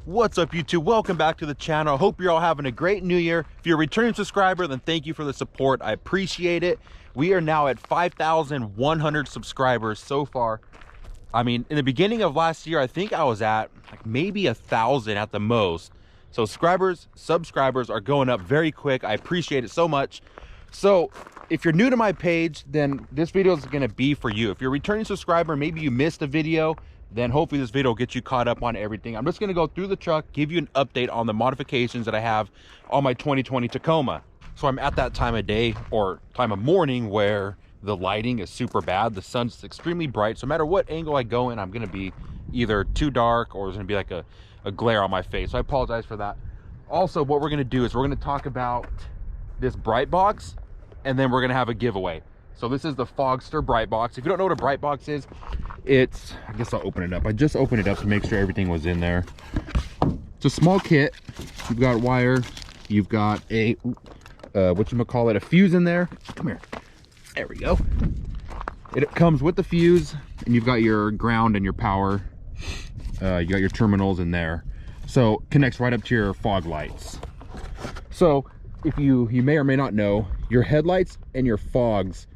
What's up, YouTube? Welcome back to the channel. Hope you're all having a great new year. If you're a returning subscriber, then thank you for the support. I appreciate it. We are now at 5,100 subscribers so far. I mean, in the beginning of last year, I think I was at like maybe 1,000 at the most. So subscribers are going up very quick. I appreciate it so much. So if you're new to my page, then this video is going to be for you. If you're a returning subscriber, maybe you missed a video, then hopefully this video will get you caught up on everything. I'm just going to go through the truck, give you an update on the modifications that I have on my 2020 Tacoma. So I'm at that time of day or time of morning where the lighting is super bad. The sun's extremely bright. So no matter what angle I go in, I'm going to be either too dark or there's going to be like a glare on my face. So I apologize for that. Also, what we're going to do is we're going to talk about this bright box, and then we're going to have a giveaway. So this is the Fogster bright box. If you don't know what a bright box is, it's, I guess I'll open it up. I just opened it up to make sure everything was in there. It's a small kit. You've got wire. You've got a, a fuse in there. Come here. There we go. It comes with the fuse, and you've got your ground and your power. You got your terminals in there. So connects right up to your fog lights. So if you may or may not know, your headlights and your fogs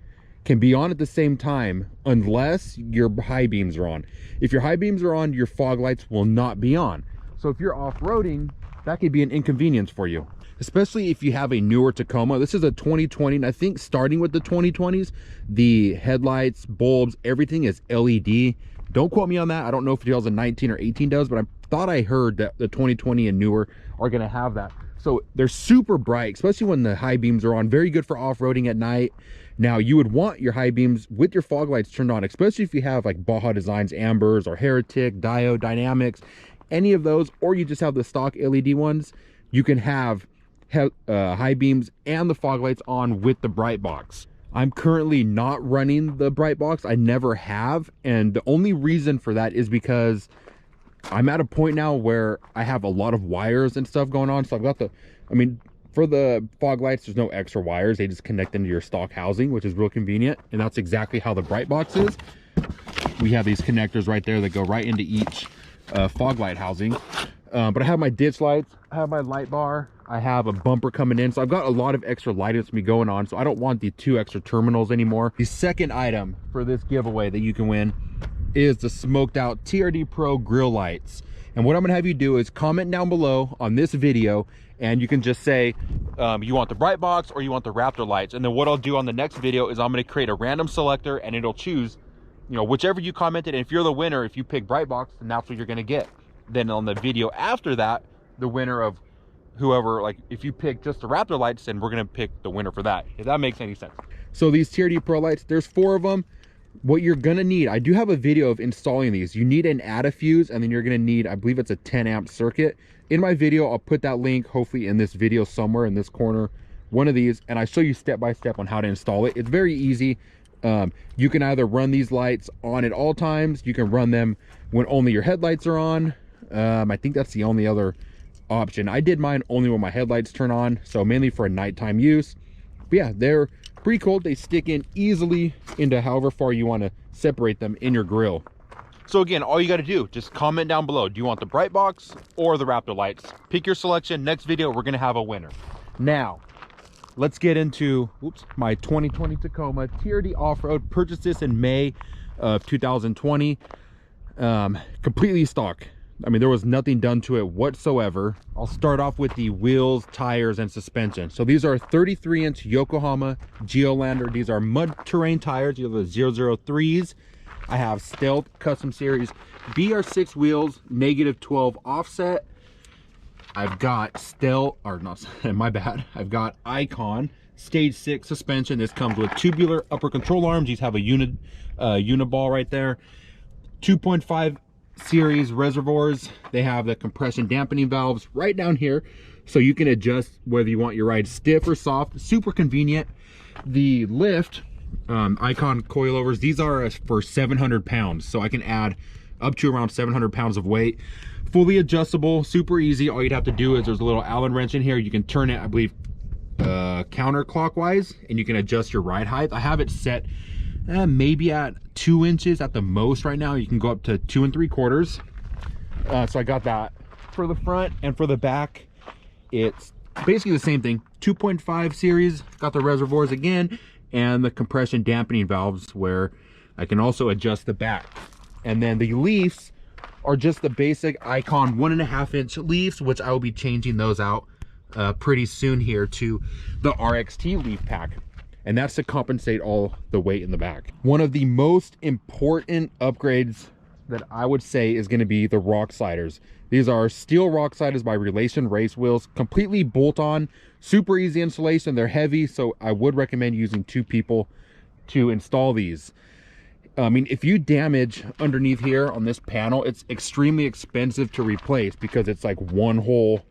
can be on at the same time unless your high beams are on. If your high beams are on, your fog lights will not be on. So if you're off-roading, that could be an inconvenience for you, especially if you have a newer Tacoma. This is a 2020, and I think starting with the 2020s, the headlights, bulbs, everything is LED. Don't quote me on that. I don't know if 2019 or 18 does, but I thought I heard that the 2020 and newer are going to have that. So they're super bright, especially when the high beams are on. Very good for off-roading at night. Now, you would want your high beams with your fog lights turned on, especially if you have like BAJA Designs Ambers or Heretic, Diode, Dynamics, any of those, or you just have the stock LED ones. You can have high beams and the fog lights on with the bright box. I'm currently not running the bright box. I never have, and the only reason for that is because I'm at a point now where I have a lot of wires and stuff going on. So I've got for the fog lights, there's no extra wires. They just connect into your stock housing, which is real convenient. And that's exactly how the bright box is. We have these connectors right there that go right into each fog light housing. But I have my ditch lights, I have my light bar, I have a bumper coming in. So I've got a lot of extra lighting that's going on. So I don't want the 2 extra terminals anymore. The second item for this giveaway that you can win is the smoked out TRD Pro grill lights. And what I'm gonna have you do is comment down below on this video, and you can just say you want the bright box or you want the Raptor lights. And then what I'll do on the next video is I'm gonna create a random selector, and it'll choose, you know, whichever you commented. And if you're the winner, if you pick bright box, then that's what you're gonna get. Then on the video after that, the winner of whoever, like if you pick just the Raptor lights, then we're gonna pick the winner for that, if that makes any sense. So these TRD Pro lights, there's 4 of them. What you're gonna need, I do have a video of installing these. You need an ADA fuse, and then you're gonna need, I believe it's a 10 amp circuit. In my video, I'll put that link hopefully in this video somewhere in this corner, one of these, and I show you step by step on how to install it. It's very easy. You can either run these lights on at all times. You can run them when only your headlights are on. I think that's the only other option. I did mine only when my headlights turn on, so mainly for a nighttime use. But yeah, they're pretty cool. They stick in easily into however far you want to separate them in your grill. So again, all you got to do, just comment down below. Do you want the bright box or the Raptor lights? Pick your selection. Next video, we're going to have a winner. Now, let's get into my 2020 Tacoma TRD Off-Road. Purchased this in May of 2020. Completely stock. I mean, there was nothing done to it whatsoever. I'll start off with the wheels, tires, and suspension. So these are 33-inch Yokohama Geolander. These are mud terrain tires. You have the 003s. I have Stealth Custom Series BR6 wheels, -12 offset. I've got I've got Icon Stage 6 suspension. This comes with tubular upper control arms. These have a uniball right there. 2.5 series reservoirs. They have the compression dampening valves right down here, so you can adjust whether you want your ride stiff or soft. Super convenient. The lift, Icon coilovers, these are for 700 pounds, so I can add up to around 700 pounds of weight. Fully adjustable, super easy. All you'd have to do is there's a little Allen wrench in here. You can turn it, I believe, counterclockwise, and you can adjust your ride height. I have it set maybe at 2 inches at the most right now. You can go up to 2 3/4. So I got that for the front, and for the back, it's basically the same thing. 2.5 series, got the reservoirs again, and the compression dampening valves where I can also adjust the back. And then the leafs are just the basic Icon 1.5-inch leaves, which I will be changing those out pretty soon here to the RXT leaf pack. And that's to compensate all the weight in the back. One of the most important upgrades that I would say is going to be the rock sliders. These are steel rock sliders by Relation race wheels, completely bolt-on, super easy installation. They're heavy, so I would recommend using 2 people to install these. I mean, if you damage underneath here on this panel, it's extremely expensive to replace because it's like one whole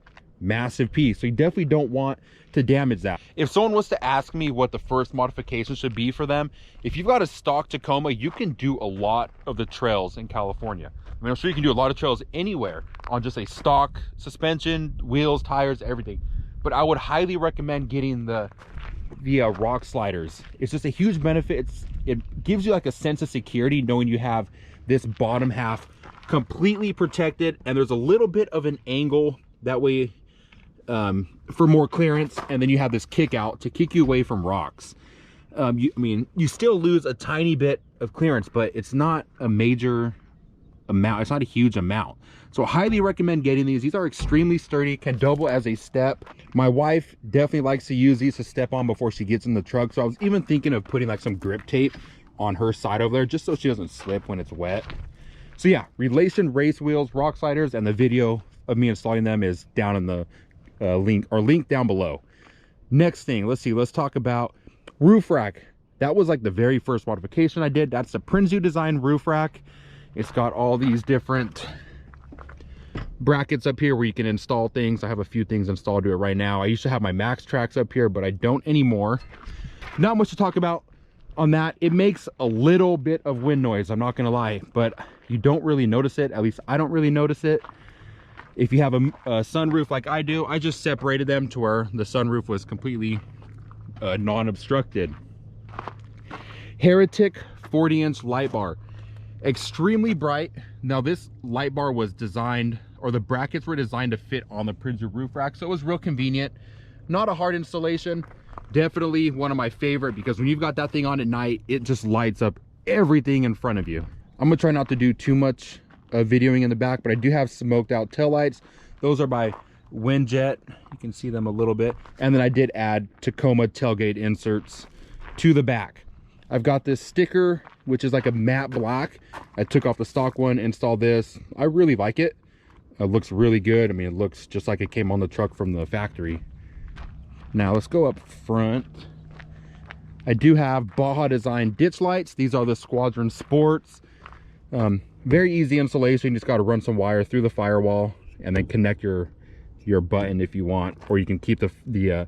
massive piece. So you definitely don't want to damage that. If someone was to ask me what the first modification should be for them, if you've got a stock Tacoma, you can do a lot of the trails in California. I mean, I'm sure you can do a lot of trails anywhere on just a stock suspension, wheels, tires, everything. But I would highly recommend getting the rock sliders. It's just a huge benefit. It gives you like a sense of security knowing you have this bottom half completely protected, and there's a little bit of an angle that way for more clearance, and then you have this kick out to kick you away from rocks. I mean, you still lose a tiny bit of clearance, but it's not a major amount. It's not a huge amount. So I highly recommend getting these. These are extremely sturdy, can double as a step. My wife definitely likes to use these to step on before she gets in the truck. So I was even thinking of putting like some grip tape on her side over there just so she doesn't slip when it's wet. So yeah, Relation race wheels, rock sliders, and the video of me installing them is down in the link down below. Next thing, let's talk about roof rack. That was like the very first modification I did. That's the PRINSU design roof rack. It's got all these different brackets up here where you can install things. I have a few things installed to it right now. I used to have my MAXTRAX up here, but I don't anymore. Not much to talk about on that. It makes a little bit of wind noise, I'm not gonna lie, but you don't really notice it. At least I don't really notice it. If you have a sunroof like I do, I just separated them to where the sunroof was completely non-obstructed. Heretic 40-inch light bar, extremely bright. Now this light bar was designed, or the brackets were designed to fit on the PRINSU roof rack, so it was real convenient. Not a hard installation. Definitely one of my favorite, because when you've got that thing on at night, it just lights up everything in front of you. I'm gonna try not to do too much videoing in the back, but I do have smoked out taillights. Those are by Windjet. You can see them a little bit. And then I did add Tacoma tailgate inserts to the back. I've got this sticker, which is like a matte black. I took off the stock one, installed this. I really like it. It looks really good. I mean, it looks just like it came on the truck from the factory. Now let's go up front. I do have BAJA design ditch lights. These are the Squadron Sports. Very easy installation. You just got to run some wire through the firewall and then connect your button if you want, or you can keep the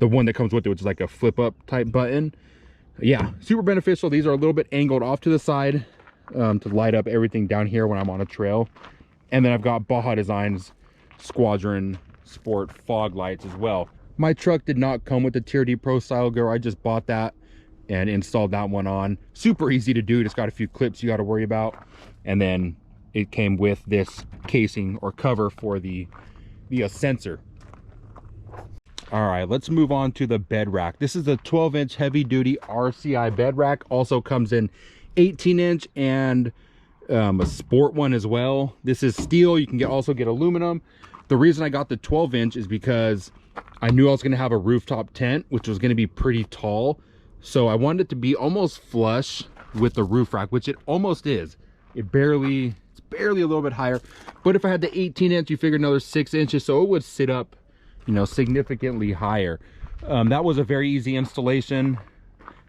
one that comes with it, which is like a flip up type button. Yeah, super beneficial. These are a little bit angled off to the side to light up everything down here when I'm on a trail. And then I've got BAJA Designs Squadron Sport fog lights as well. My truck did not come with the Tier D Pro Style Girl. I just bought that and installed that one on. Super easy to do. Just got a few clips you got to worry about. And then it came with this casing or cover for the sensor. All right, let's move on to the bed rack. This is a 12-inch heavy duty RCI bed rack. Also comes in 18-inch and a sport one as well. This is steel. You can also get aluminum. The reason I got the 12-inch is because I knew I was going to have a rooftop tent, which was going to be pretty tall. So I wanted it to be almost flush with the roof rack, which it almost is. It's barely a little bit higher. But if I had the 18-inch, you figure another 6 inches, so it would sit up, you know, significantly higher. That was a very easy installation,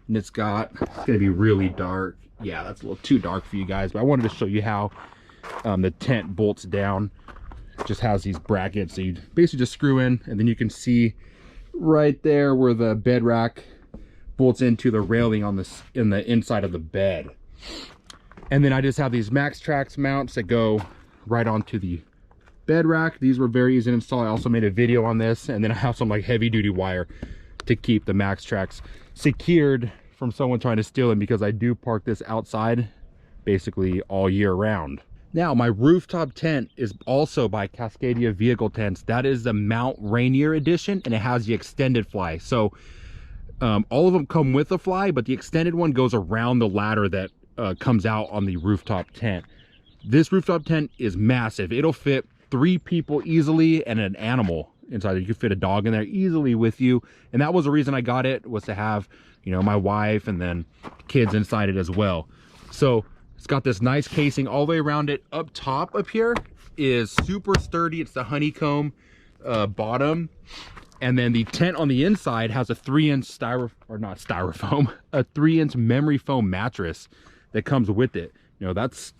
and it's going to be really dark. Yeah, that's a little too dark for you guys, but I wanted to show you how the tent bolts down. It just has these brackets, so you basically just screw in, and then you can see right there where the bed rack bolts into the railing on in the inside of the bed. And then I just have these MAXTRAX mounts that go right onto the bed rack. These were very easy to install. I also made a video on this, and then I have some like heavy duty wire to keep the MAXTRAX secured from someone trying to steal them, because I do park this outside basically all year round. Now, my rooftop tent is also by Cascadia Vehicle Tents. That is the Mount Rainier edition, and it has the extended fly. So all of them come with a fly, but the extended one goes around the ladder that comes out on the rooftop tent. This rooftop tent is massive. It'll fit 3 people easily and an animal inside. You could fit a dog in there easily with you. And that was the reason I got it, was to have, you know, my wife and then kids inside it as well. So it's got this nice casing all the way around it. Up top up here is super sturdy. It's the honeycomb bottom. And then the tent on the inside has a 3-inch a 3-inch memory foam mattress that comes with it. You know, that's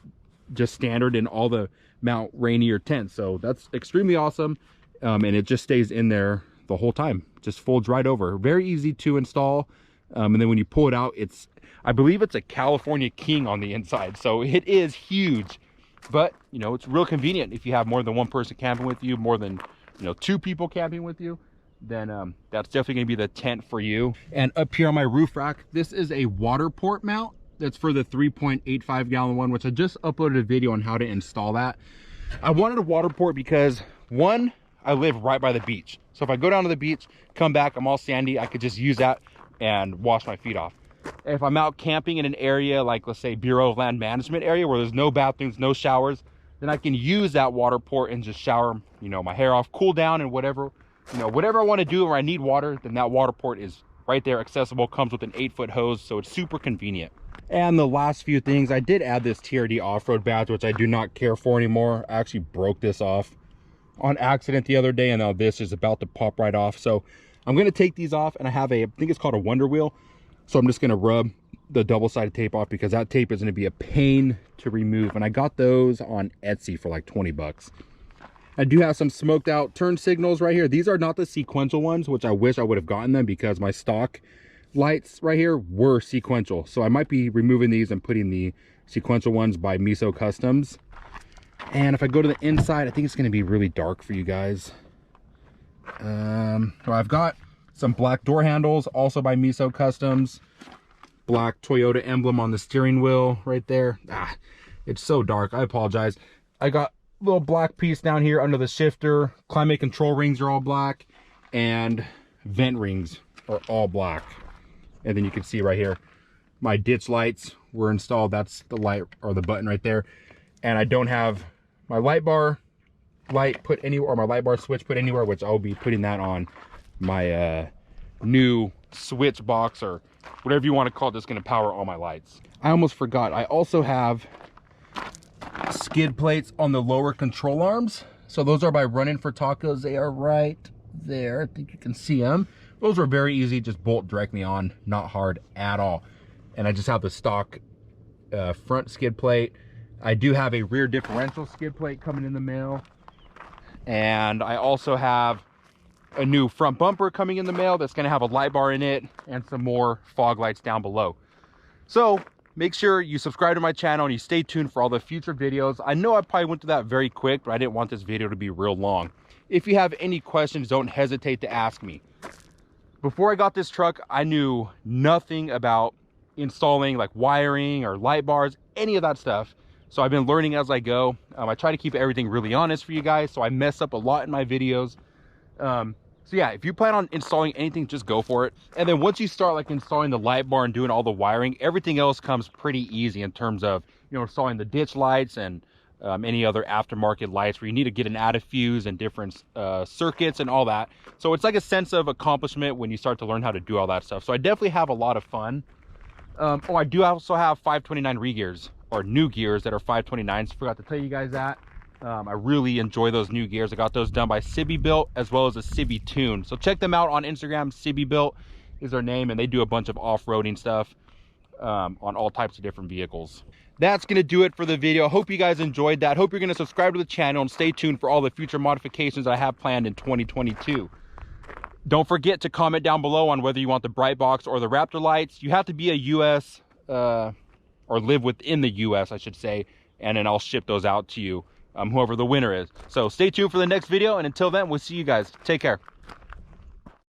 just standard in all the Mount Rainier tents. So that's extremely awesome. And it just stays in there the whole time. Just folds right over. Very easy to install. And then when you pull it out, I believe it's a California King on the inside. So it is huge, but you know, it's real convenient if you have more than one person camping with you, more than, you know, 2 people camping with you, then that's definitely gonna be the tent for you. And up here on my roof rack, this is a water port mount. That's for the 3.85 gallon one, which I just uploaded a video on how to install that. I wanted a water port because, one, I live right by the beach. So if I go down to the beach, come back, I'm all sandy, I could just use that and wash my feet off. If I'm out camping in an area like, let's say, Bureau of Land Management area where there's no bathrooms, no showers, then I can use that water port and just shower, you know, my hair off, cool down, and whatever, you know, whatever I want to do where I need water, then that water port is right there, accessible, comes with an 8-foot hose, so it's super convenient. And the last few things, I did add this TRD off-road badge, which I do not care for anymore. I actually broke this off on accident the other day, and now this is about to pop right off. So I'm going to take these off, and I have I think it's called a Wonder Wheel. So I'm just going to rub the double-sided tape off because that tape is going to be a pain to remove. And I got those on Etsy for like 20 bucks. I do have some smoked out turn signals right here. These are not the sequential ones, which I wish I would have gotten them because my stock lights right here were sequential. So I might be removing these and putting the sequential ones by Miso Customs. And if I go to the inside, I think it's going to be really dark for you guys. So I've got some black door handles, also by Miso Customs. Black Toyota emblem on the steering wheel right there. It's so dark, I apologize. I got a little black piece down here under the shifter. Climate control rings are all black, and vent rings are all black. And then you can see right here, my ditch lights were installed. That's the light, or the button right there. And I don't have my light bar light put anywhere, or my light bar switch put anywhere, which I'll be putting that on my new switch box, or whatever you want to call it, that's going to power all my lights. I almost forgot, I also have skid plates on the lower control arms. So those are by Running for Tacos. They are right there. I think you can see them. Those are very easy, just bolt directly on, not hard at all. And I just have the stock front skid plate. I do have a rear differential skid plate coming in the mail. And I also have a new front bumper coming in the mail that's going to have a light bar in it and some more fog lights down below. So make sure you subscribe to my channel and you stay tuned for all the future videos. I know I probably went through that very quick, but I didn't want this video to be real long. If you have any questions, don't hesitate to ask me. Before I got this truck, I knew nothing about installing like wiring or light bars, any of that stuff. So I've been learning as I go. I try to keep everything really honest for you guys, so I mess up a lot in my videos. So yeah, if you plan on installing anything, just go for it. And then once you start like installing the light bar and doing all the wiring, everything else comes pretty easy in terms of, you know, installing the ditch lights and any other aftermarket lights where you need to get an added fuse and different circuits and all that. So it's like a sense of accomplishment when you start to learn how to do all that stuff. So I definitely have a lot of fun. Oh, I do also have 529 re-gears, or new gears that are 529s. Forgot to tell you guys that. I really enjoy those new gears. I got those done by Sibby Built as well as a Sibby Tune. So check them out on Instagram. Sibby Built is their name, and they do a bunch of off-roading stuff on all types of different vehicles. That's going to do it for the video. Hope you guys enjoyed that. Hope you're going to subscribe to the channel and stay tuned for all the future modifications I have planned in 2022. Don't forget to comment down below on whether you want the Bright Box or the Raptor lights. You have to be a US or live within the US, I should say, and then I'll ship those out to you, whoever the winner is. So stay tuned for the next video, and until then, we'll see you guys. Take care.